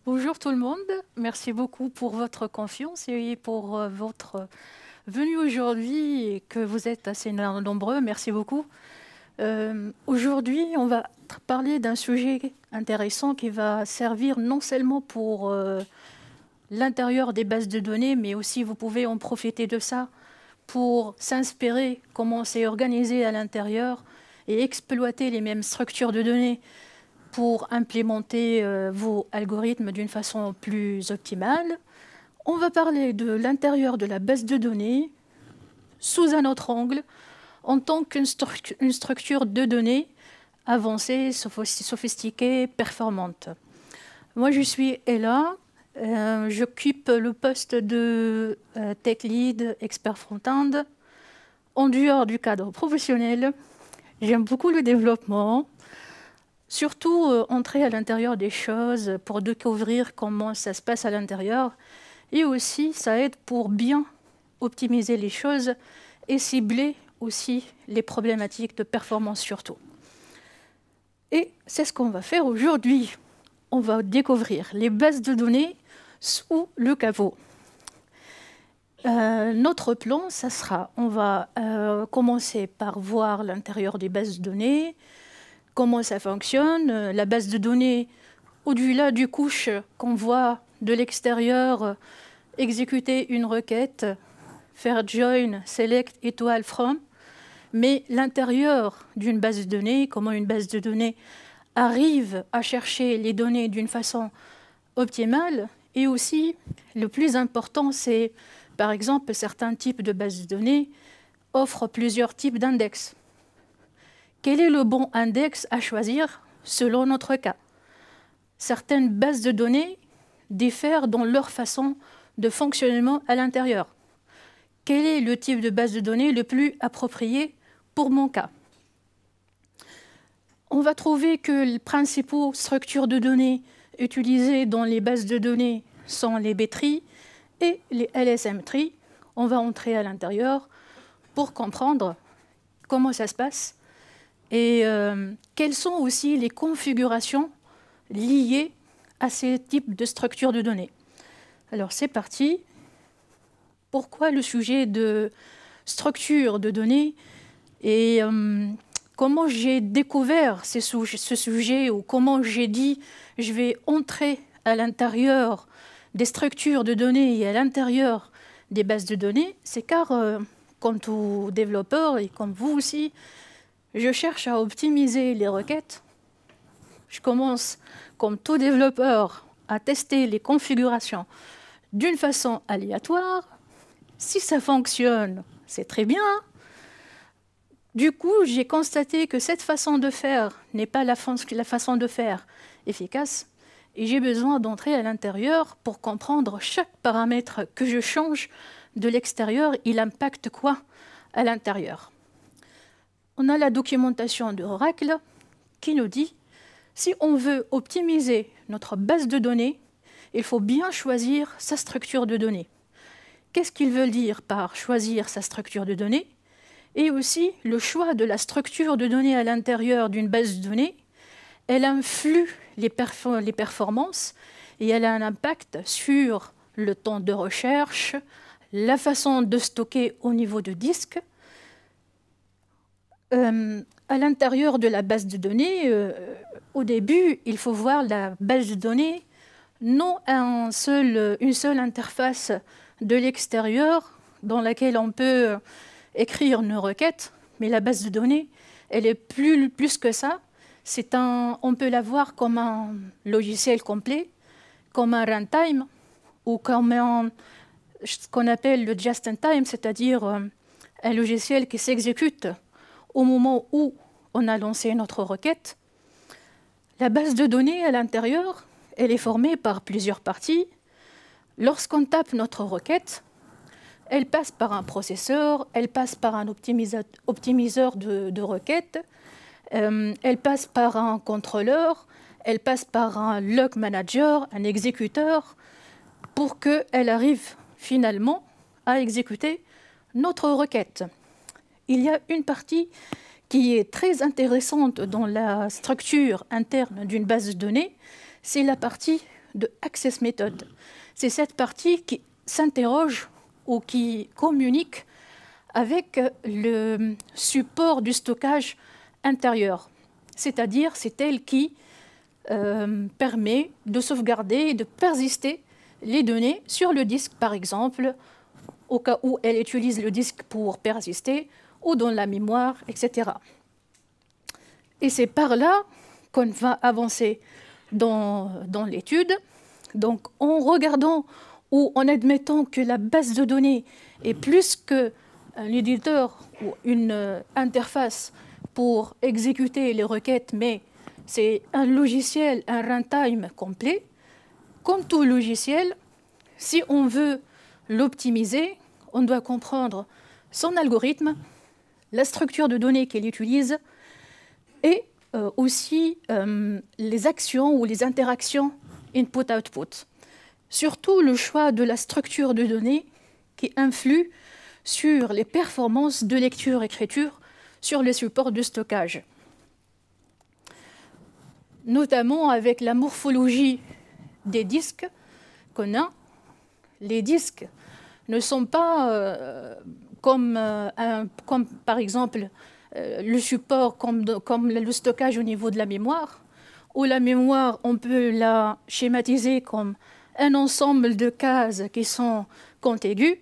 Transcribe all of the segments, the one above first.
Bonjour tout le monde, merci beaucoup pour votre confiance et pour votre venue aujourd'hui et que vous êtes assez nombreux, merci beaucoup. Aujourd'hui, on va parler d'un sujet intéressant qui va servir non seulement pour l'intérieur des bases de données, mais aussi vous pouvez en profiter de ça pour s'inspirer comment c'est organisé à l'intérieur et exploiter les mêmes structures de données pour implémenter vos algorithmes d'une façon plus optimale. On va parler de l'intérieur de la base de données sous un autre angle, en tant qu'une structure de données avancée, sophistiquée, performante. Moi, je suis Ella, j'occupe le poste de Tech Lead Expert Front-End. En dehors du cadre professionnel, j'aime beaucoup le développement, surtout entrer à l'intérieur des choses pour découvrir comment ça se passe à l'intérieur. Et aussi, ça aide pour bien optimiser les choses et cibler aussi les problématiques de performance surtout. Et c'est ce qu'on va faire aujourd'hui. On va découvrir les bases de données sous le capot. Notre plan, ça sera, on va commencer par voir l'intérieur des bases de données, comment ça fonctionne, la base de données au-delà du couche qu'on voit de l'extérieur, exécuter une requête, faire join, select, étoile, from, mais l'intérieur d'une base de données, comment une base de données arrive à chercher les données d'une façon optimale, et aussi, le plus important, c'est, par exemple, certains types de bases de données offrent plusieurs types d'index. Quel est le bon index à choisir selon notre cas? Certaines bases de données diffèrent dans leur façon de fonctionnement à l'intérieur. Quel est le type de base de données le plus approprié pour mon cas? On va trouver que les principaux structures de données utilisées dans les bases de données sont les B-trees et les LSM trees. On va entrer à l'intérieur pour comprendre comment ça se passe et quelles sont aussi les configurations liées à ces types de structures de données. Alors c'est parti. Pourquoi le sujet de structure de données et comment j'ai découvert ce sujet ou comment j'ai dit je vais entrer à l'intérieur des structures de données et à l'intérieur des bases de données, c'est car, comme tout développeur et comme vous aussi, je cherche à optimiser les requêtes. Je commence, comme tout développeur, à tester les configurations d'une façon aléatoire. Si ça fonctionne, c'est très bien. Du coup, j'ai constaté que cette façon de faire n'est pas la façon de faire efficace et j'ai besoin d'entrer à l'intérieur pour comprendre chaque paramètre que je change de l'extérieur, il impacte quoi à l'intérieur. On a la documentation de Oracle qui nous dit si on veut optimiser notre base de données, il faut bien choisir sa structure de données. Qu'est-ce qu'ils veulent dire par choisir sa structure de données? Et aussi, le choix de la structure de données à l'intérieur d'une base de données, elle influe les performances et elle a un impact sur le temps de recherche, la façon de stocker au niveau du disque. À l'intérieur de la base de données, au début, il faut voir la base de données, non une seule interface de l'extérieur dans laquelle on peut écrire une requête, mais la base de données, elle est plus que ça. On peut la voir comme un logiciel complet, comme un runtime, ou comme ce qu'on appelle le just-in-time, c'est-à-dire un logiciel qui s'exécute au moment où on a lancé notre requête. La base de données à l'intérieur, elle est formée par plusieurs parties. Lorsqu'on tape notre requête, elle passe par un processeur, elle passe par un optimiseur de requêtes, elle passe par un contrôleur, elle passe par un log manager, un exécuteur, pour qu'elle arrive finalement à exécuter notre requête. Il y a une partie qui est très intéressante dans la structure interne d'une base de données, c'est la partie de Access Method. C'est cette partie qui s'interroge ou qui communique avec le support du stockage intérieur. C'est-à-dire, c'est elle qui permet de sauvegarder et de persister les données sur le disque, par exemple, au cas où elle utilise le disque pour persister, ou dans la mémoire, etc. Et c'est par là qu'on va avancer dans l'étude. Donc, en regardant ou en admettant que la base de données est plus qu'un éditeur ou une interface pour exécuter les requêtes, mais c'est un logiciel, un runtime complet. Comme tout logiciel, si on veut l'optimiser, on doit comprendre son algorithme, la structure de données qu'il utilise et aussi les actions ou les interactions input-output. Surtout le choix de la structure de données qui influe sur les performances de lecture-écriture sur les supports de stockage. Notamment avec la morphologie des disques qu'on a. Les disques ne sont pas comme par exemple le support, comme le stockage au niveau de la mémoire, où la mémoire, on peut la schématiser comme un ensemble de cases qui sont contiguës.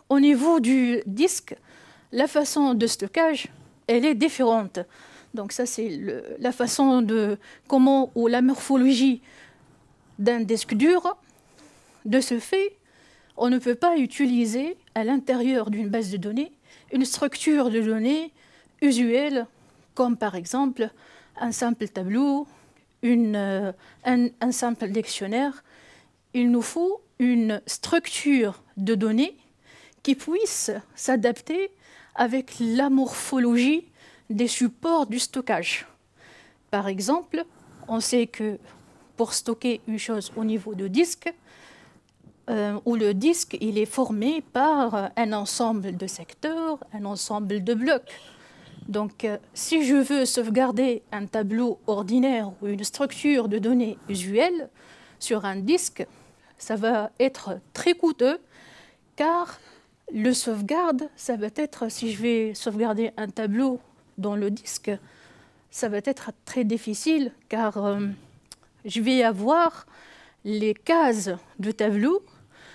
Au niveau du disque, la façon de stockage, elle est différente. Donc ça, c'est la façon ou la morphologie d'un disque dur. De ce fait, on ne peut pas utiliser à l'intérieur d'une base de données une structure de données usuelle, comme par exemple un simple tableau, un simple dictionnaire. Il nous faut une structure de données qui puisse s'adapter avec la morphologie des supports du stockage. Par exemple, on sait que pour stocker une chose au niveau de disque, où le disque il est formé par un ensemble de secteurs, un ensemble de blocs. Donc, si je veux sauvegarder un tableau ordinaire ou une structure de données usuelle sur un disque, ça va être très coûteux, car le sauvegarde, ça va être, si je vais sauvegarder un tableau dans le disque, ça va être très difficile, car je vais avoir les cases du tableau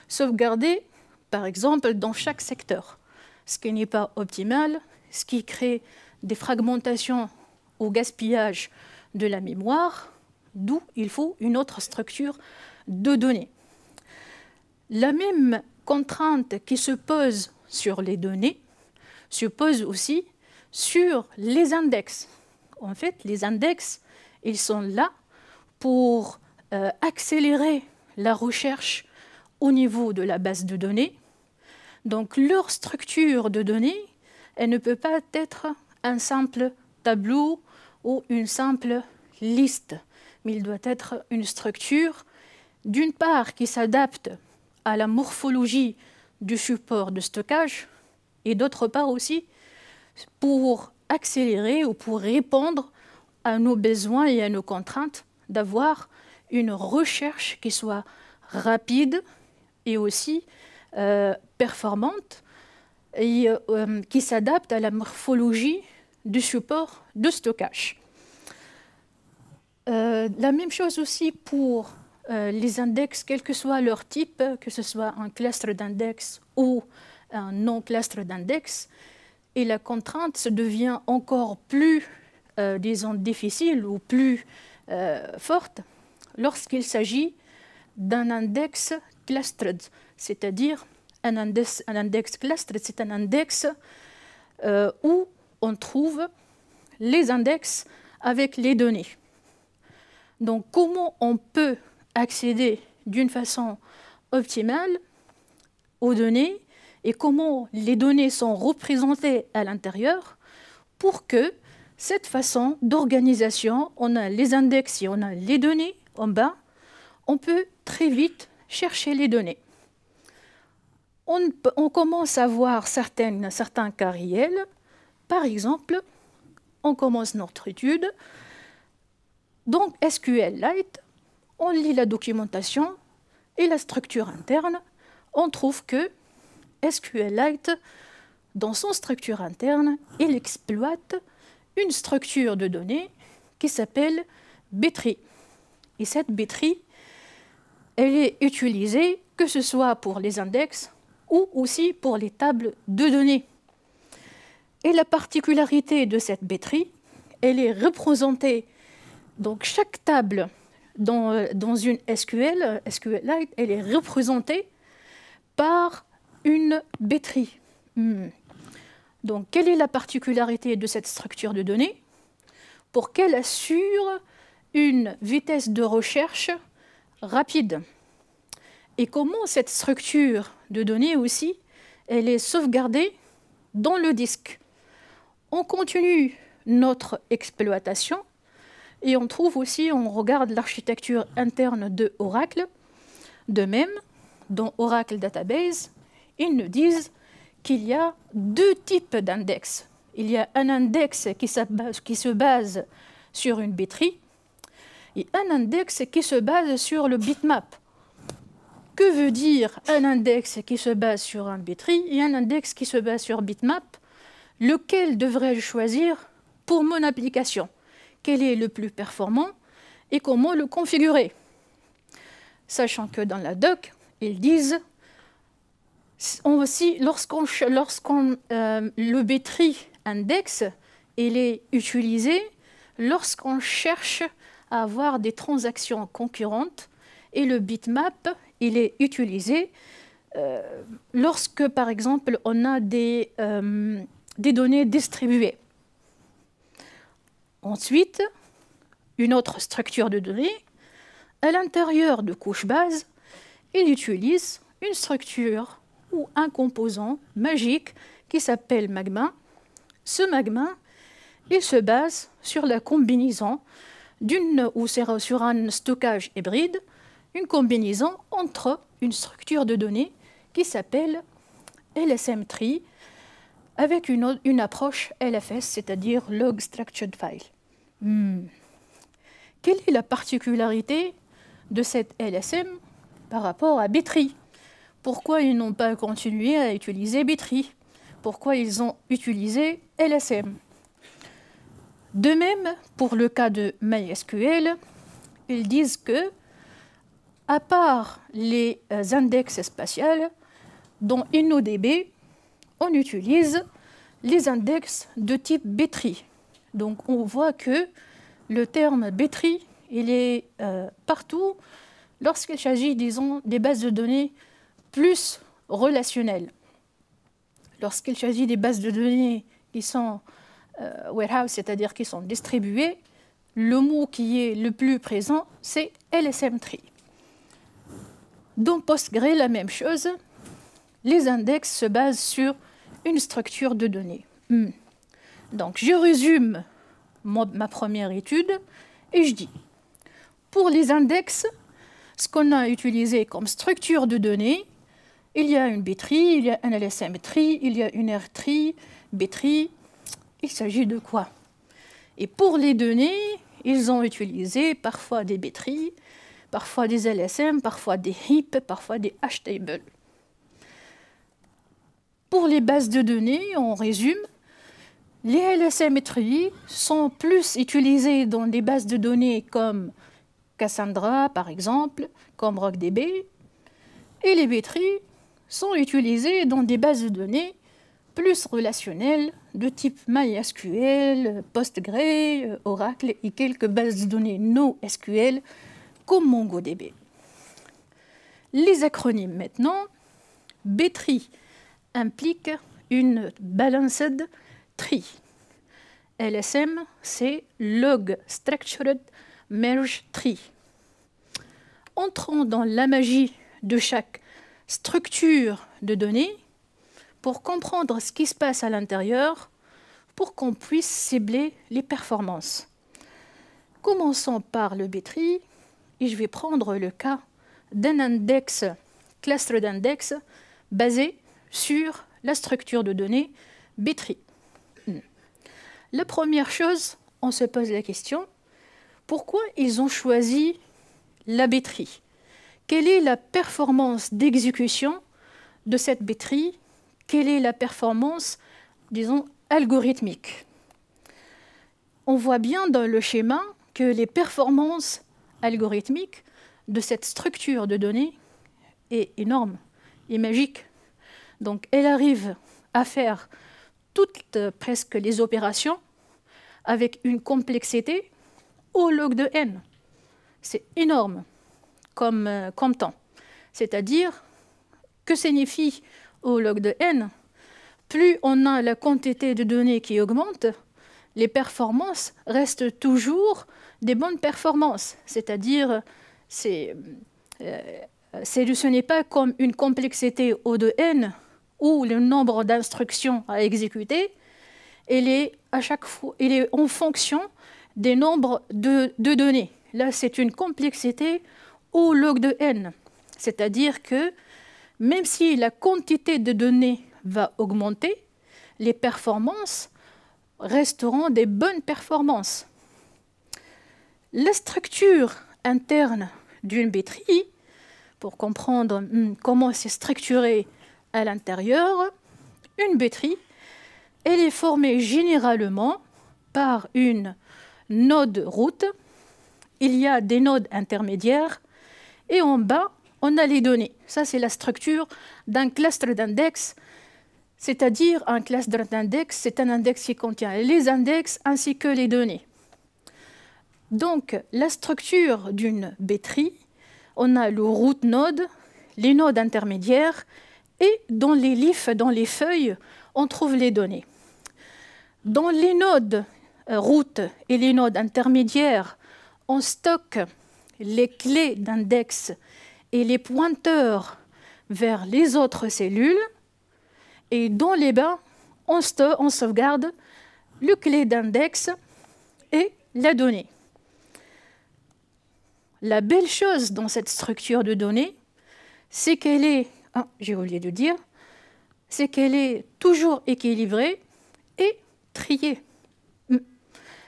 sauvegardées, par exemple, dans chaque secteur, ce qui n'est pas optimal, ce qui crée des fragmentations au gaspillage de la mémoire, d'où il faut une autre structure de données. La même contrainte qui se pose sur les données se pose aussi sur les index. En fait, les index, ils sont là pour accélérer la recherche au niveau de la base de données. Donc, leur structure de données, elle ne peut pas être un simple tableau ou une simple liste, mais il doit être une structure, d'une part, qui s'adapte à la morphologie du support de stockage, et d'autre part aussi pour accélérer ou pour répondre à nos besoins et à nos contraintes d'avoir une recherche qui soit rapide et aussi performante et qui s'adapte à la morphologie du support de stockage. La même chose aussi pour les index, quel que soit leur type, que ce soit un cluster d'index ou un non-cluster d'index, et la contrainte se devient encore plus, disons, difficile ou plus forte lorsqu'il s'agit d'un index clustered, c'est-à-dire un index clustered, c'est un index où on trouve les index avec les données. Donc, comment on peut accéder d'une façon optimale aux données et comment les données sont représentées à l'intérieur pour que cette façon d'organisation, on a les index et on a les données en bas, on peut très vite chercher les données. On commence à voir certains cas réels. Par exemple, on commence notre étude. Donc, SQLite, on lit la documentation et la structure interne, on trouve que SQLite, dans son structure interne, il exploite une structure de données qui s'appelle B-tree. Et cette B-tree, elle est utilisée que ce soit pour les index ou aussi pour les tables de données. Et la particularité de cette B-tree, elle est représentée, donc chaque table dans une SQLite, elle est représentée par une B-tree. Donc, quelle est la particularité de cette structure de données? Pour qu'elle assure une vitesse de recherche rapide. Et comment cette structure de données aussi, elle est sauvegardée dans le disque. On continue notre exploitation et on trouve aussi, on regarde l'architecture interne de Oracle. De même, dans Oracle Database, ils nous disent qu'il y a deux types d'index. Il y a un index qui se base sur une B-tree et un index qui se base sur le bitmap. Que veut dire un index qui se base sur un B-tree et un index qui se base sur bitmap? Lequel devrais-je choisir pour mon application? Quel est le plus performant et comment le configurer? Sachant que dans la doc, ils disent aussi, le B-tree index, il est utilisé lorsqu'on cherche à avoir des transactions concurrentes et le bitmap, il est utilisé lorsque, par exemple, on a des données distribuées. Ensuite, une autre structure de données, à l'intérieur de couche base, il utilise une structure ou un composant magique qui s'appelle magma. Ce magma, il se base sur la combinaison sur un stockage hybride, une combinaison entre une structure de données qui s'appelle LSM-tree avec une approche LFS, c'est-à-dire Log Structured File. Quelle est la particularité de cette LSM par rapport à B-tree? Pourquoi ils n'ont pas continué à utiliser B-tree? Pourquoi ils ont utilisé LSM? De même, pour le cas de MySQL, ils disent que, à part les index spatiales, dans InnoDB, on utilise les index de type B-tree. Donc on voit que le terme B-tree, il est partout lorsqu'il s'agit, disons, des bases de données plus relationnelles. Lorsqu'il s'agit des bases de données qui sont warehouse, c'est-à-dire qui sont distribuées, le mot qui est le plus présent, c'est LSM-tree. Dans Postgre, la même chose, les index se basent sur une structure de données. Donc, je résume ma première étude et je dis, pour les index, ce qu'on a utilisé comme structure de données, il y a une B-tree, il y a un LSM-tree, il y a une R-tree, B-tree. Il s'agit de quoi? Et pour les données, ils ont utilisé parfois des B-tree, parfois des LSM, parfois des heap, parfois des hashtables. Pour les bases de données, on résume, les LSM-tree sont plus utilisés dans des bases de données comme Cassandra, par exemple, comme RockDB, et les B-tree sont utilisés dans des bases de données plus relationnelles de type MySQL, Postgre, Oracle et quelques bases de données NoSQL comme MongoDB. Les acronymes maintenant. B-tree implique une balanced tree. LSM, c'est Log Structured Merge Tree. Entrons dans la magie de chaque structure de données pour comprendre ce qui se passe à l'intérieur, pour qu'on puisse cibler les performances. Commençons par le B-tree et je vais prendre le cas d'un index, cluster d'index, basé sur la structure de données B-tree. La première chose, on se pose la question, pourquoi ils ont choisi la B-tree. Quelle est la performance d'exécution de cette B-tree? Quelle est la performance, disons, algorithmique? On voit bien dans le schéma que les performances algorithmiques de cette structure de données est énorme et magique. Donc, elle arrive à faire toutes presque les opérations avec une complexité au log de n. C'est énorme comme temps. C'est-à-dire, que signifie au log de n? Plus on a la quantité de données qui augmente, les performances restent toujours des bonnes performances. C'est-à-dire, ce n'est pas comme une complexité O de n où le nombre d'instructions à exécuter, il est en fonction des nombres de données. Là, c'est une complexité au log de n. C'est-à-dire que même si la quantité de données va augmenter, les performances resteront des bonnes performances. La structure interne d'une B-tree, pour comprendre comment c'est structuré à l'intérieur, une B-tree, elle est formée généralement par une node root. Il y a des nodes intermédiaires et en bas, on a les données. Ça, c'est la structure d'un cluster d'index. C'est-à-dire, un cluster d'index, c'est un index qui contient les index ainsi que les données. Donc, la structure d'une B-tree, on a le root node, les nodes intermédiaires, et dans les leafs, dans les feuilles, on trouve les données. Dans les nodes root et les nodes intermédiaires, on stocke les clés d'index et les pointeurs vers les autres cellules. Et dans les bas, on sauvegarde le clé d'index et la donnée. La belle chose dans cette structure de données, c'est qu'elle est, j'ai oublié de dire, c'est qu'elle est toujours équilibrée et triée.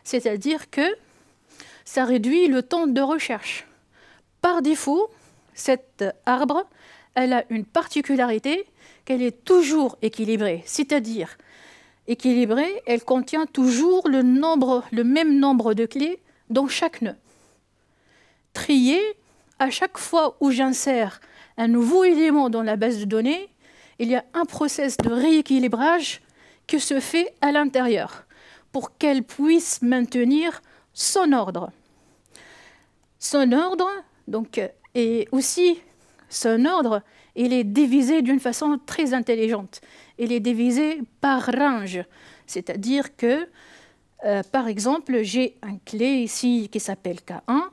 C'est-à-dire que ça réduit le temps de recherche. Par défaut, cet arbre, elle a une particularité qu'elle est toujours équilibrée. C'est-à-dire, équilibrée, elle contient toujours le même nombre de clés dans chaque nœud. Triée, à chaque fois où j'insère un nouveau élément dans la base de données, il y a un processus de rééquilibrage qui se fait à l'intérieur pour qu'elle puisse maintenir son ordre. Son ordre, donc, et aussi son ordre, il est divisé d'une façon très intelligente. Il est divisé par range, c'est-à-dire que, par exemple, j'ai une clé ici qui s'appelle K1.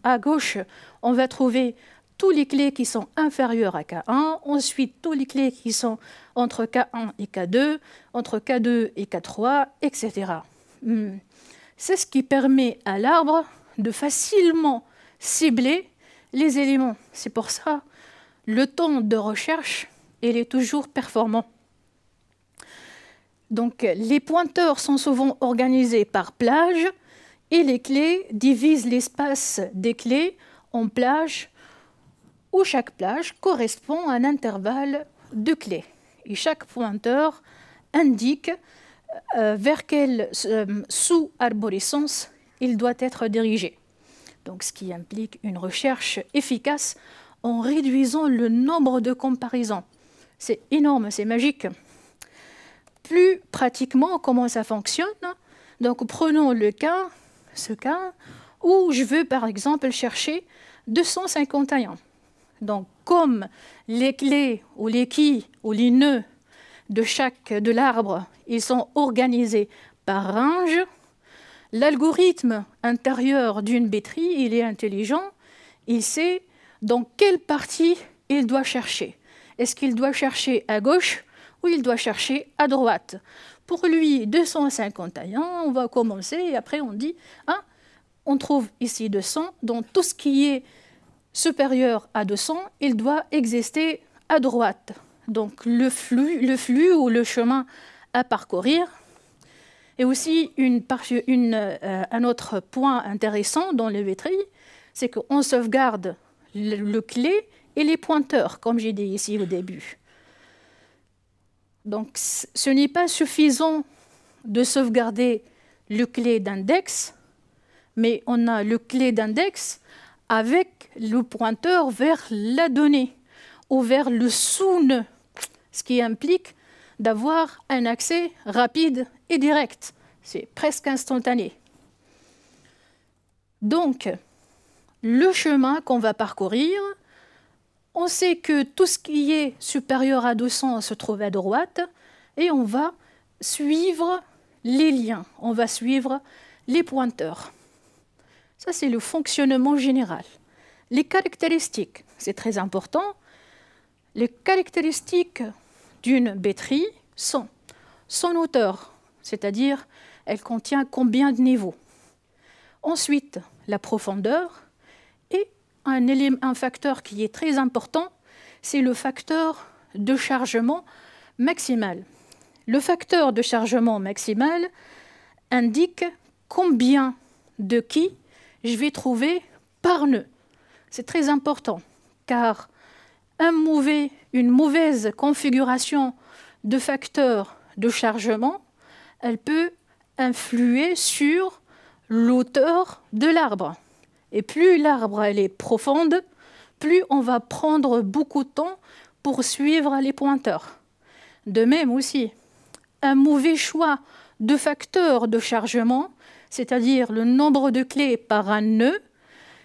À gauche, on va trouver toutes les clés qui sont inférieures à K1, ensuite toutes les clés qui sont entre K1 et K2, entre K2 et K3, etc. C'est ce qui permet à l'arbre de facilement cibler les éléments. C'est pour ça le temps de recherche, il est toujours performant. Donc, les pointeurs sont souvent organisés par plage et les clés divisent l'espace des clés en plages où chaque plage correspond à un intervalle de clés. Et chaque pointeur indique vers quelle sous-arborescence il doit être dirigé. Donc, ce qui implique une recherche efficace en réduisant le nombre de comparaisons. C'est énorme, c'est magique. Plus pratiquement, comment ça fonctionne? Donc, prenons ce cas où je veux, par exemple, chercher 251. Donc, comme les clés ou les keys ou les nœuds de l'arbre, ils sont organisés par range, l'algorithme intérieur d'une B-tree, il est intelligent, il sait dans quelle partie il doit chercher. Est-ce qu'il doit chercher à gauche ou il doit chercher à droite? Pour lui, 251, on va commencer et après on dit, on trouve ici 200, donc tout ce qui est supérieur à 200, il doit exister à droite. Donc le flux ou le chemin à parcourir. Et aussi un autre point intéressant dans le B-tree, c'est qu'on sauvegarde le clé et les pointeurs, comme j'ai dit ici au début. Donc, ce n'est pas suffisant de sauvegarder le clé d'index, mais on a le clé d'index avec le pointeur vers la donnée ou vers le sous-nœud, ce qui implique d'avoir un accès rapide et direct. C'est presque instantané. Donc, le chemin qu'on va parcourir, on sait que tout ce qui est supérieur à 200 se trouve à droite et on va suivre les liens, on va suivre les pointeurs. Ça, c'est le fonctionnement général. Les caractéristiques, c'est très important. Les caractéristiques d'une B-tree sont son hauteur, c'est-à-dire elle contient combien de niveaux. Ensuite, la profondeur et un facteur qui est très important, c'est le facteur de chargement maximal. Le facteur de chargement maximal indique combien de keys je vais trouver par nœud. C'est très important car une mauvaise configuration de facteur de chargement, elle peut influer sur l'hauteur de l'arbre. Et plus l'arbre est profonde, plus on va prendre beaucoup de temps pour suivre les pointeurs. De même aussi, un mauvais choix de facteur de chargement, c'est-à-dire le nombre de clés par un nœud,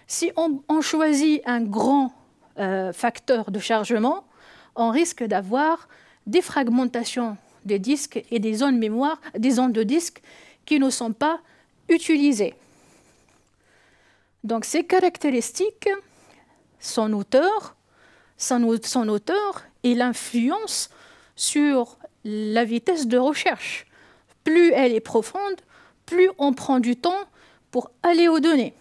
si on choisit un grand facteur de chargement, on risque d'avoir des fragmentations des disques et des zones mémoire, des zones de disques qui ne sont pas utilisées. Donc ces caractéristiques, son hauteur et l'influence sur la vitesse de recherche. Plus elle est profonde, plus on prend du temps pour aller aux données.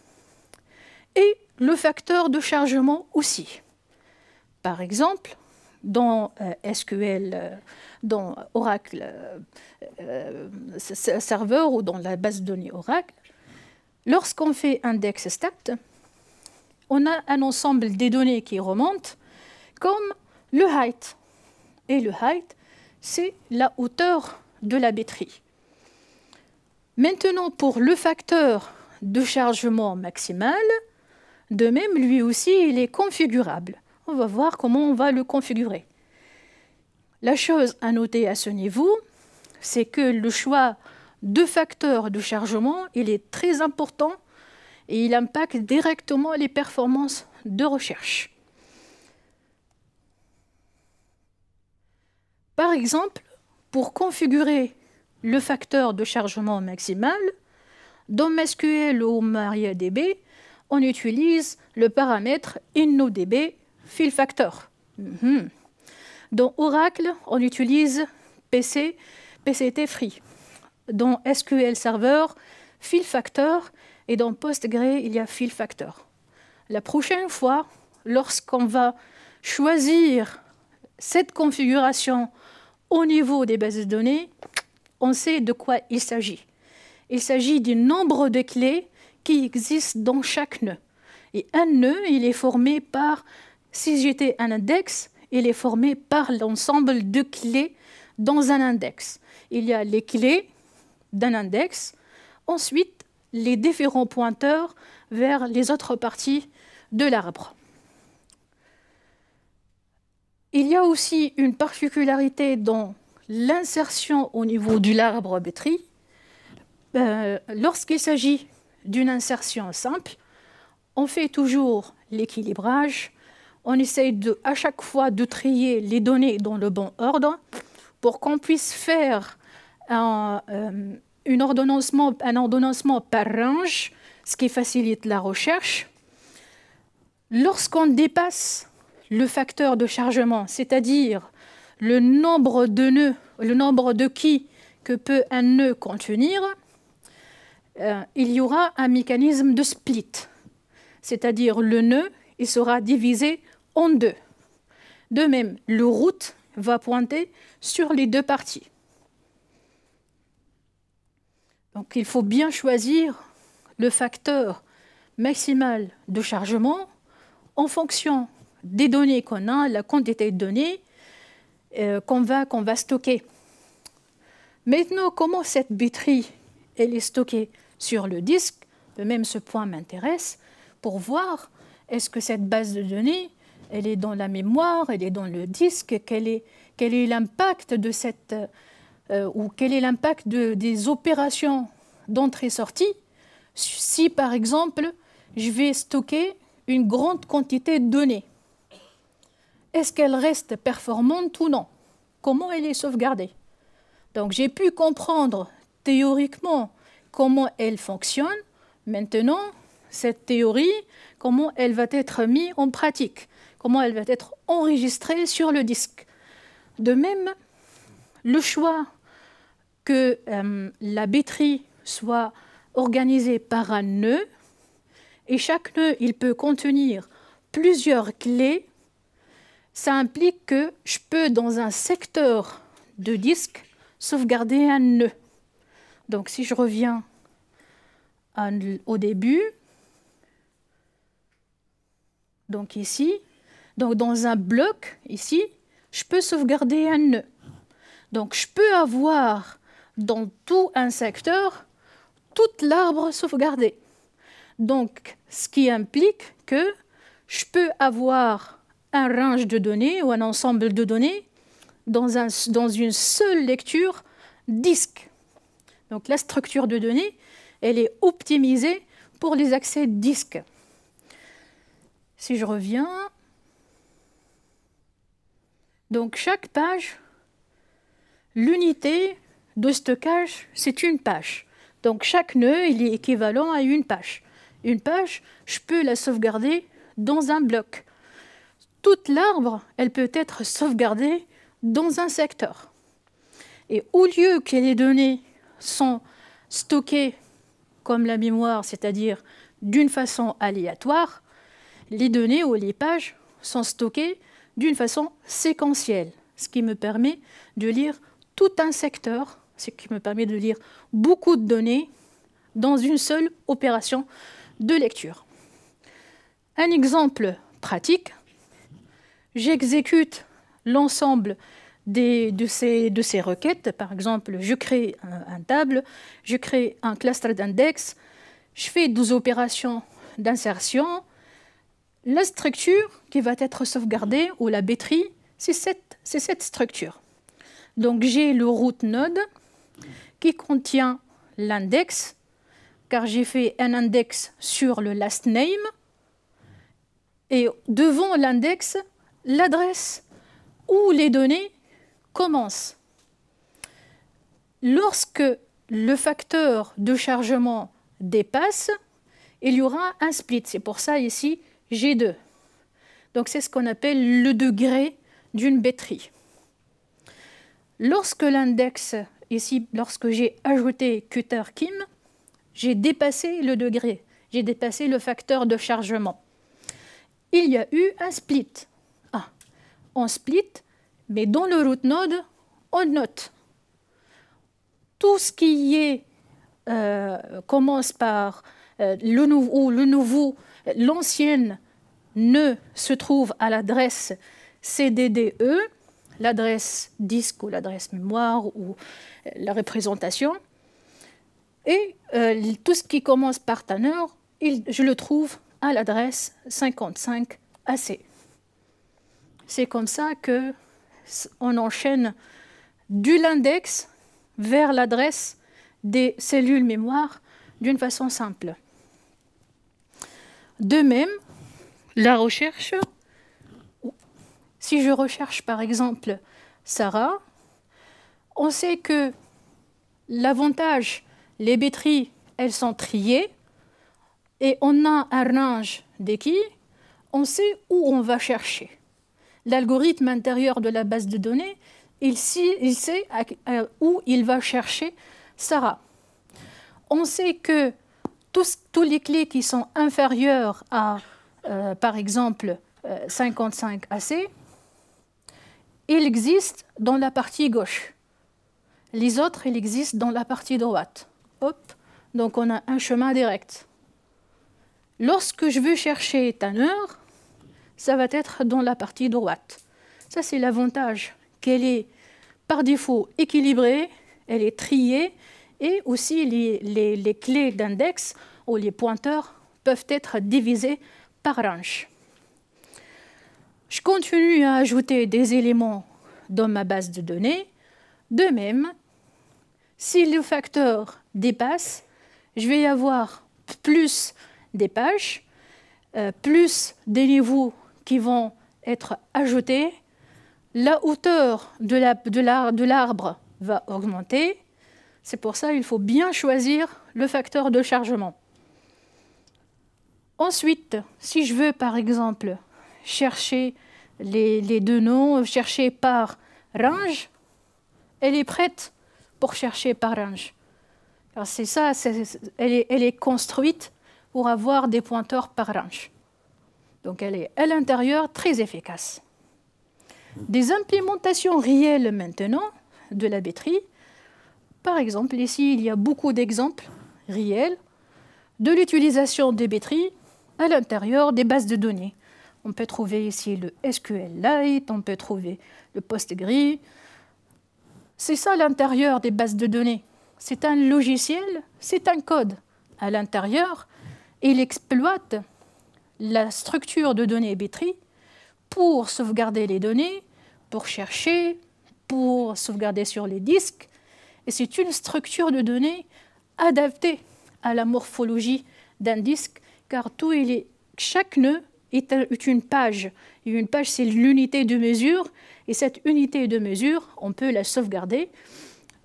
Et le facteur de chargement aussi. Par exemple, dans SQL, dans Oracle Server ou dans la base de données Oracle, lorsqu'on fait index stat, on a un ensemble des données qui remontent comme le height. Et le height, c'est la hauteur de la B-tree. Maintenant, pour le facteur de chargement maximal, de même, lui aussi, il est configurable. On va voir comment on va le configurer. La chose à noter à ce niveau, c'est que le choix de facteur de chargement, il est très important et il impacte directement les performances de recherche. Par exemple, pour configurer le facteur de chargement maximal, dans MySQL ou MariaDB, on utilise le paramètre InnoDB fill factor. Dans Oracle, on utilise PCT free. Dans SQL Server, fill factor, et dans PostgreSQL, il y a fill factor. La prochaine fois, lorsqu'on va choisir cette configuration au niveau des bases de données, on sait de quoi il s'agit. Il s'agit du nombre de clés qui existent dans chaque nœud. Et un nœud, il est formé par, si j'étais un index, il est formé par l'ensemble de clés dans un index. Il y a les clés d'un index, ensuite les différents pointeurs vers les autres parties de l'arbre. Il y a aussi une particularité dans l'insertion au niveau de l'arbre B-tree. Lorsqu'il s'agit d'une insertion simple, on fait toujours l'équilibrage. On essaye à chaque fois de trier les données dans le bon ordre pour qu'on puisse faire un ordonnancement par range, ce qui facilite la recherche. Lorsqu'on dépasse le facteur de chargement, c'est-à-dire le nombre de nœuds, le nombre de keys que peut un nœud contenir, il y aura un mécanisme de split, c'est-à-dire le nœud il sera divisé en deux. De même, le route va pointer sur les deux parties. Donc il faut bien choisir le facteur maximale de chargement en fonction des données qu'on a, la quantité de données qu'on va stocker. Maintenant, comment cette batterie elle est stockée sur le disque? Même ce point m'intéresse pour voir est-ce que cette base de données elle est dans la mémoire, elle est dans le disque, quel est l'impact de cette ou quel est l'impact des opérations d'entrée-sortie si par exemple je vais stocker une grande quantité de données. Est-ce qu'elle reste performante ou non? Comment elle est sauvegardée? Donc j'ai pu comprendre théoriquement comment elle fonctionne. Maintenant, cette théorie, comment elle va être mise en pratique, comment elle va être enregistrée sur le disque. De même, le choix que la batterie soit organisée par un nœud, et chaque nœud il peut contenir plusieurs clés, ça implique que je peux, dans un secteur de disque, sauvegarder un nœud. Donc si je reviens au début, donc ici, donc dans un bloc, ici, je peux sauvegarder un nœud. Donc je peux avoir dans tout un secteur tout l'arbre sauvegardé. Donc ce qui implique que je peux avoir un range de données ou un ensemble de données dans une seule lecture disque. Donc la structure de données, elle est optimisée pour les accès disque. Si je reviens, donc chaque page, l'unité de stockage, c'est une page. Donc chaque nœud, il est équivalent à une page. Une page, je peux la sauvegarder dans un bloc. Toute l'arbre, elle peut être sauvegardée dans un secteur. Et au lieu que les données sont stockées comme la mémoire, c'est-à-dire d'une façon aléatoire, les données ou les pages sont stockées d'une façon séquentielle, ce qui me permet de lire tout un secteur, ce qui me permet de lire beaucoup de données dans une seule opération de lecture. Un exemple pratique, j'exécute l'ensemble de ces requêtes. Par exemple, je crée un table, je crée un cluster d'index, je fais 12 opérations d'insertion. La structure qui va être sauvegardée, ou la batterie, c'est cette structure. Donc j'ai le root node qui contient l'index, car j'ai fait un index sur le last name, et devant l'index, l'adresse où les données commencent. Lorsque le facteur de chargement dépasse, il y aura un split. C'est pour ça ici G2. Donc c'est ce qu'on appelle le degré d'une batterie. Lorsque l'index, ici, lorsque j'ai ajouté QTRKIM, j'ai dépassé le degré, j'ai dépassé le facteur de chargement. Il y a eu un split. On split, mais dans le root node, on note. Tout ce qui commence par l'ancienne nœud se trouve à l'adresse CDDE, l'adresse disque ou l'adresse mémoire ou la représentation. Et tout ce qui commence par Tanner, je le trouve à l'adresse 55 AC. C'est comme ça qu'on enchaîne de l'index vers l'adresse des cellules mémoire d'une façon simple. De même, la recherche, si je recherche par exemple Sarah, on sait que l'avantage, les batteries, elles sont triées et on a un range des keys, on sait où on va chercher. L'algorithme intérieur de la base de données, il sait où il va chercher Sarah. On sait que tous les clés qui sont inférieures à, par exemple, 55 AC, ils existent dans la partie gauche. Les autres, ils existent dans la partie droite. Hop, donc on a un chemin direct. Lorsque je veux chercher Tanner, ça va être dans la partie droite. Ça, c'est l'avantage qu'elle est par défaut équilibrée, elle est triée, et aussi les clés d'index ou les pointeurs peuvent être divisés par range. Je continue à ajouter des éléments dans ma base de données. De même, si le facteur dépasse, je vais avoir plus des pages, plus des niveaux qui vont être ajoutés. La hauteur de l'arbre va augmenter. C'est pour ça qu'il faut bien choisir le facteur de chargement. Ensuite, si je veux par exemple chercher les deux noms, chercher par range, elle est prête pour chercher par range. Alors c'est ça, elle est construite pour avoir des pointeurs par range. Donc elle est à l'intérieur très efficace. Des implémentations réelles maintenant de la B-tree. Par exemple, ici, il y a beaucoup d'exemples réels de l'utilisation des B-tree à l'intérieur des bases de données. On peut trouver ici le SQLite, on peut trouver le PostgreSQL. C'est ça l'intérieur des bases de données. C'est un logiciel, c'est un code. À l'intérieur, il exploite la structure de données B-tree pour sauvegarder les données, pour chercher, pour sauvegarder sur les disques. Et c'est une structure de données adaptée à la morphologie d'un disque, car chaque nœud est une page. Et une page, c'est l'unité de mesure. Et cette unité de mesure, on peut la sauvegarder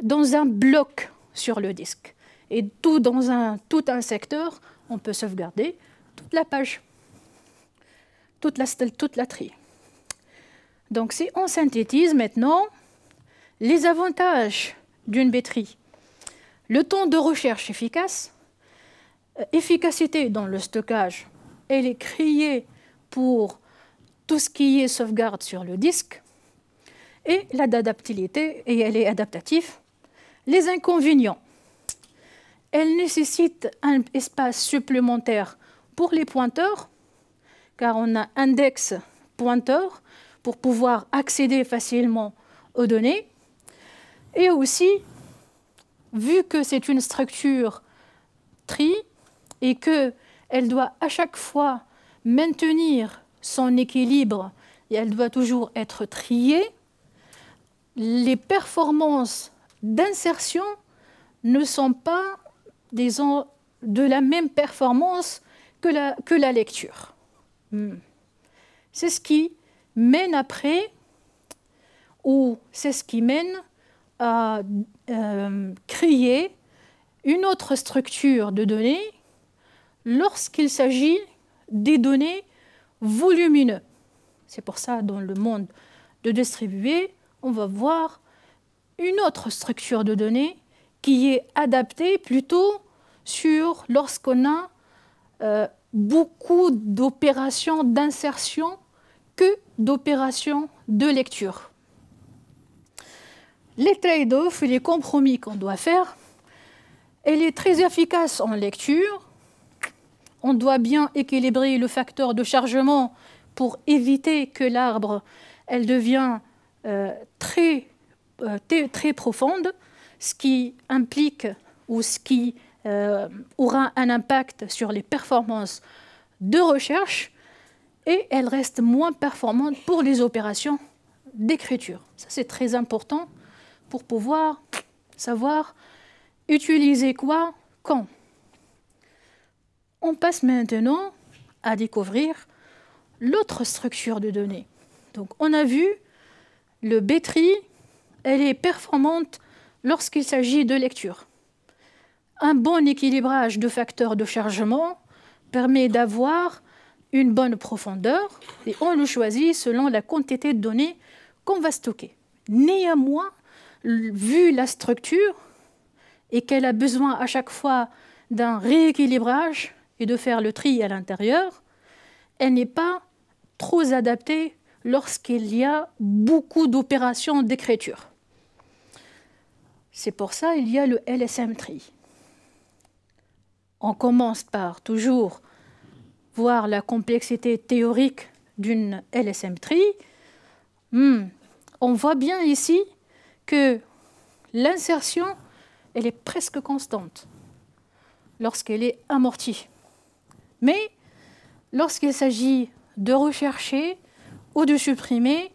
dans un bloc sur le disque. Et dans tout un secteur, on peut sauvegarder toute la page, toute la tree. Donc si on synthétise maintenant les avantages d'une B-tree, le temps de recherche efficace, efficacité dans le stockage, elle est créée pour tout ce qui est sauvegarde sur le disque, et l'adaptabilité, et elle est adaptative. Les inconvénients, elle nécessite un espace supplémentaire pour les pointeurs, car on a index pointeur pour pouvoir accéder facilement aux données. Et aussi, vu que c'est une structure tree et qu'elle doit à chaque fois maintenir son équilibre et elle doit toujours être triée, les performances d'insertion ne sont pas, disons, de la même performance que la lecture. C'est ce qui mène après, ou c'est ce qui mène à créer une autre structure de données lorsqu'il s'agit des données volumineuses. C'est pour ça, dans le monde de distribué, on va voir une autre structure de données qui est adaptée plutôt sur lorsqu'on a beaucoup d'opérations d'insertion que d'opérations de lecture. Les trade-offs et les compromis qu'on doit faire, elle est très efficace en lecture. On doit bien équilibrer le facteur de chargement pour éviter que l'arbre elle devient très profonde, ce qui implique ou ce qui aura un impact sur les performances de recherche, et elle reste moins performante pour les opérations d'écriture. Ça, c'est très important pour pouvoir savoir utiliser quoi, quand. On passe maintenant à découvrir l'autre structure de données. Donc, on a vu le B-tree, elle est performante lorsqu'il s'agit de lecture. Un bon équilibrage de facteurs de chargement permet d'avoir une bonne profondeur et on le choisit selon la quantité de données qu'on va stocker. Néanmoins, vu la structure et qu'elle a besoin à chaque fois d'un rééquilibrage et de faire le tri à l'intérieur, elle n'est pas trop adaptée lorsqu'il y a beaucoup d'opérations d'écriture. C'est pour ça qu'il y a le LSM tree. On commence par toujours voir la complexité théorique d'une LSM tree, on voit bien ici que l'insertion, elle est presque constante lorsqu'elle est amortie. Mais lorsqu'il s'agit de rechercher ou de supprimer,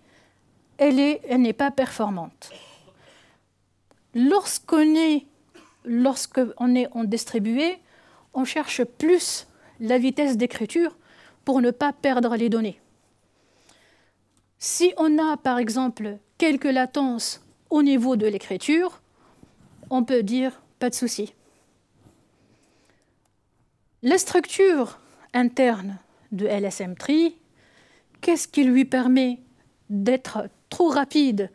elle n'est pas performante. Lorsqu'on est en distribué, on cherche plus la vitesse d'écriture pour ne pas perdre les données. Si on a, par exemple, quelques latences au niveau de l'écriture, on peut dire pas de souci. La structure interne de LSM tree, qu'est-ce qui lui permet d'être trop rapide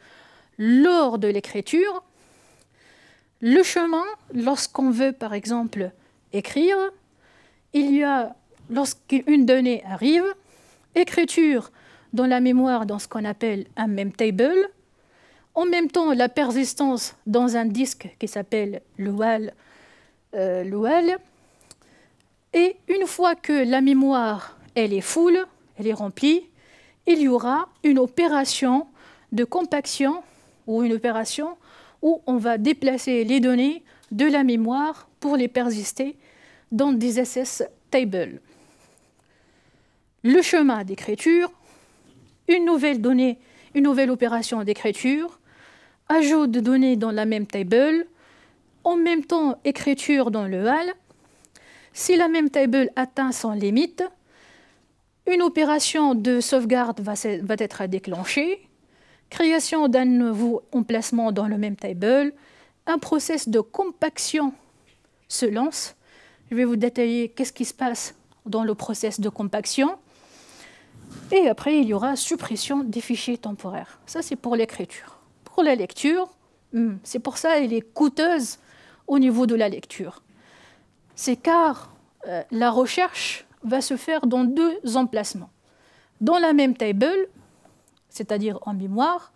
lors de l'écriture? Le chemin, lorsqu'on veut, par exemple, écrire, il y a, lorsqu'une donnée arrive, écriture dans la mémoire dans ce qu'on appelle un memtable, en même temps la persistance dans un disque qui s'appelle le WAL, et une fois que la mémoire elle est full, elle est remplie, il y aura une opération de compaction ou une opération où on va déplacer les données de la mémoire pour les persister dans des SS tables. Le chemin d'écriture, une nouvelle donnée, une nouvelle opération d'écriture, ajout de données dans la même table, en même temps écriture dans le HAL. Si la même table atteint son limite, une opération de sauvegarde va être déclenchée, création d'un nouveau emplacement dans le même table, un process de compaction se lance. Je vais vous détailler qu'est-ce qui se passe dans le process de compaction. Et après, il y aura suppression des fichiers temporaires. Ça, c'est pour l'écriture. Pour la lecture, c'est pour ça qu'elle est coûteuse au niveau de la lecture. C'est car la recherche va se faire dans deux emplacements. Dans la même table, c'est-à-dire en mémoire.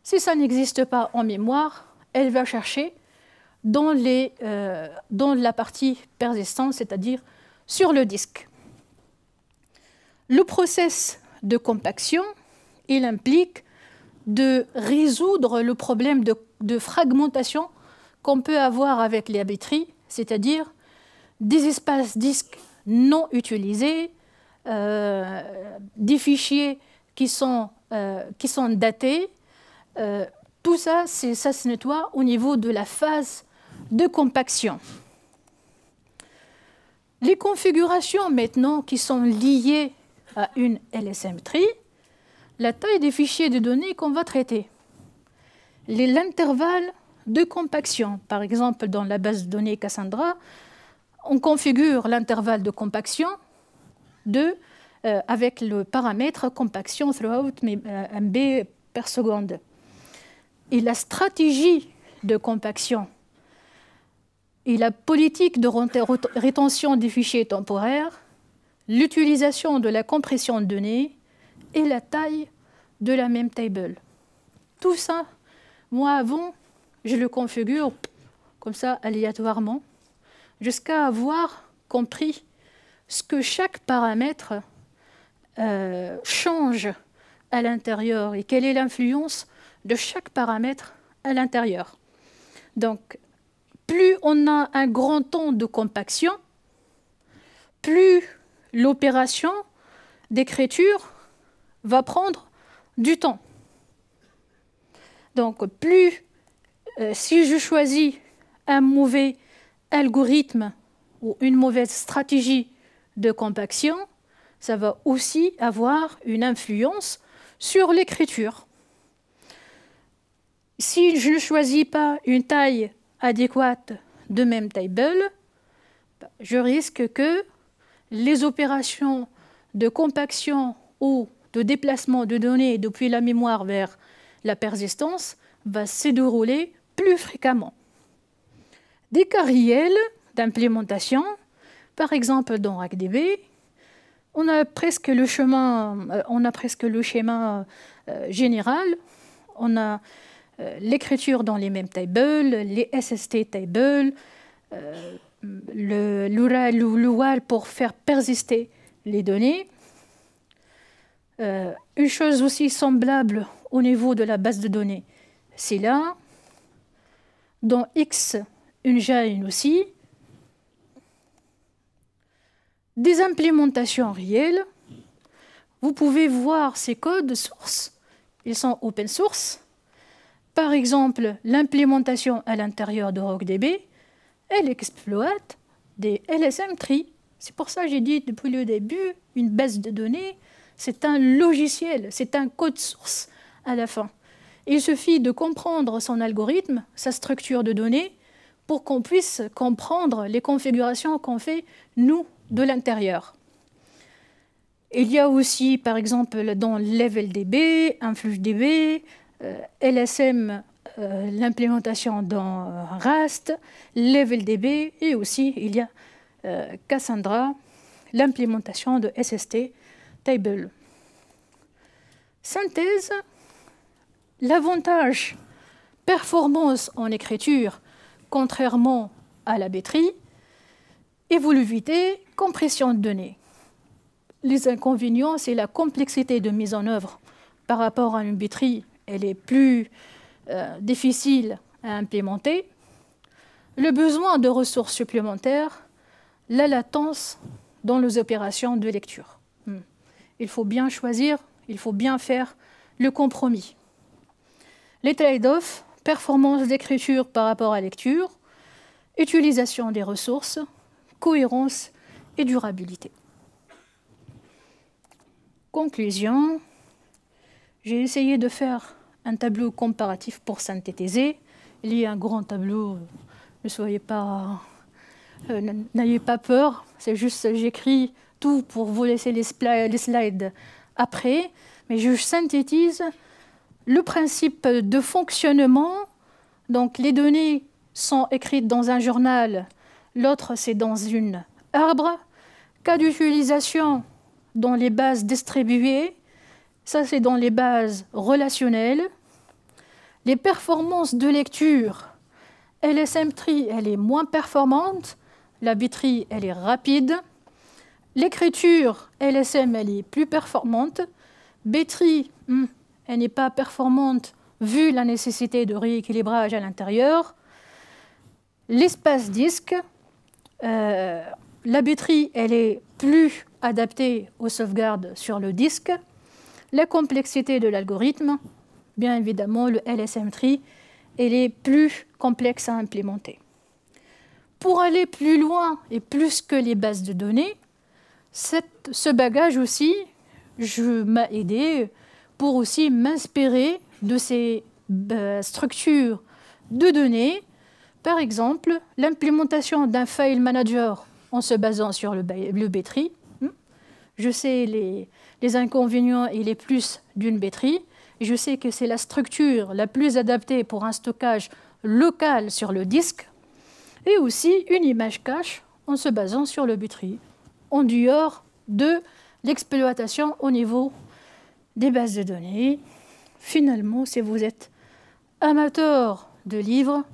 Si ça n'existe pas en mémoire, elle va chercher dans la partie persistante, c'est-à-dire sur le disque. Le process de compaction, il implique de résoudre le problème de fragmentation qu'on peut avoir avec les bits, c'est-à-dire des espaces disques non utilisés, des fichiers qui sont datés. Tout ça, ça se nettoie au niveau de la phase de compaction. Les configurations maintenant qui sont liées à une LSM tree, la taille des fichiers de données qu'on va traiter, l'intervalle de compaction. Par exemple, dans la base de données Cassandra, on configure l'intervalle de compaction avec le paramètre compaction throughout MB per seconde. Et la stratégie de compaction et la politique de rétention des fichiers temporaires, l'utilisation de la compression de données et la taille de la même table. Tout ça, moi avant, je le configure comme ça aléatoirement jusqu'à avoir compris ce que chaque paramètre change à l'intérieur et quelle est l'influence de chaque paramètre à l'intérieur. Donc, plus on a un grand temps de compaction, plus l'opération d'écriture va prendre du temps. Donc, si je choisis un mauvais algorithme ou une mauvaise stratégie de compaction, ça va aussi avoir une influence sur l'écriture. Si je ne choisis pas une taille adéquate de même table, je risque que les opérations de compaction ou de déplacement de données depuis la mémoire vers la persistance va se dérouler plus fréquemment. Des cas réels d'implémentation, par exemple dans RACDB, on a presque le schéma général. On a l'écriture dans les mêmes tables, les SST tables, le WAL pour faire persister les données. Une chose aussi semblable au niveau de la base de données, c'est là, dans X, une Engine aussi, des implémentations réelles. Vous pouvez voir ces codes sources, ils sont open source. Par exemple, l'implémentation à l'intérieur de RockDB, elle exploite des LSM trees. C'est pour ça que j'ai dit depuis le début, une base de données, c'est un logiciel, c'est un code source à la fin. Il suffit de comprendre son algorithme, sa structure de données, pour qu'on puisse comprendre les configurations qu'on fait, nous, de l'intérieur. Il y a aussi, par exemple, dans LevelDB, InfluxDB, LSM, l'implémentation dans Rust, LevelDB, et aussi il y a Cassandra, l'implémentation de SST Table. Synthèse, l'avantage performance en écriture, contrairement à la B-tree, évolutivité, compression de données. Les inconvénients, c'est la complexité de mise en œuvre par rapport à une B-tree. Elle est plus difficile à implémenter. Le besoin de ressources supplémentaires, la latence dans les opérations de lecture. Il faut bien choisir, il faut bien faire le compromis. Les trade-offs, performance d'écriture par rapport à lecture, utilisation des ressources, cohérence et durabilité. Conclusion, j'ai essayé de faire un tableau comparatif pour synthétiser. Il y a un grand tableau, ne soyez pas, n'ayez pas peur, c'est juste j'écris tout pour vous laisser les slides après, mais je synthétise le principe de fonctionnement. Donc les données sont écrites dans un journal, l'autre c'est dans une arbre. Cas d'utilisation dans les bases distribuées, ça c'est dans les bases relationnelles. Les performances de lecture, LSM tree, elle est moins performante, la B-tree, elle est rapide. L'écriture, LSM, elle est plus performante. B-tree, elle n'est pas performante vu la nécessité de rééquilibrage à l'intérieur. L'espace disque, la B-tree, elle est plus adaptée aux sauvegardes sur le disque. La complexité de l'algorithme, bien évidemment, le LSM tree, elle est plus complexe à implémenter. Pour aller plus loin et plus que les bases de données, ce bagage aussi m'a aidé pour aussi m'inspirer de ces structures de données. Par exemple, l'implémentation d'un file manager en se basant sur le B-tree. Je sais les inconvénients et les plus d'une B-tree. Je sais que c'est la structure la plus adaptée pour un stockage local sur le disque. Et aussi une image cache en se basant sur le B-tree, en dehors de l'exploitation au niveau des bases de données. Finalement, si vous êtes amateur de livres,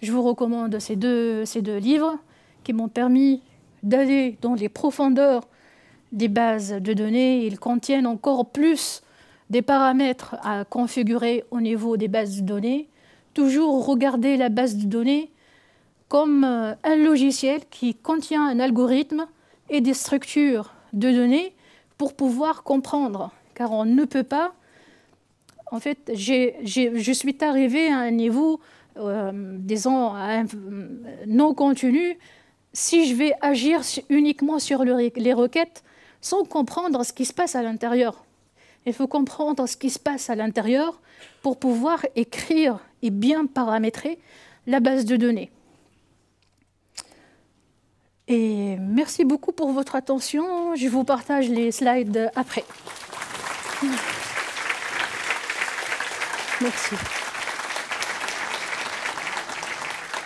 je vous recommande ces deux livres qui m'ont permis d'aller dans les profondeurs des bases de données. Ils contiennent encore plus des paramètres à configurer au niveau des bases de données. Toujours regarder la base de données comme un logiciel qui contient un algorithme et des structures de données pour pouvoir comprendre. Car on ne peut pas... En fait, je suis arrivée à un niveau, disons, non continu, si je vais agir uniquement sur les requêtes sans comprendre ce qui se passe à l'intérieur. Il faut comprendre ce qui se passe à l'intérieur pour pouvoir écrire et bien paramétrer la base de données. Et merci beaucoup pour votre attention. Je vous partage les slides après. Merci.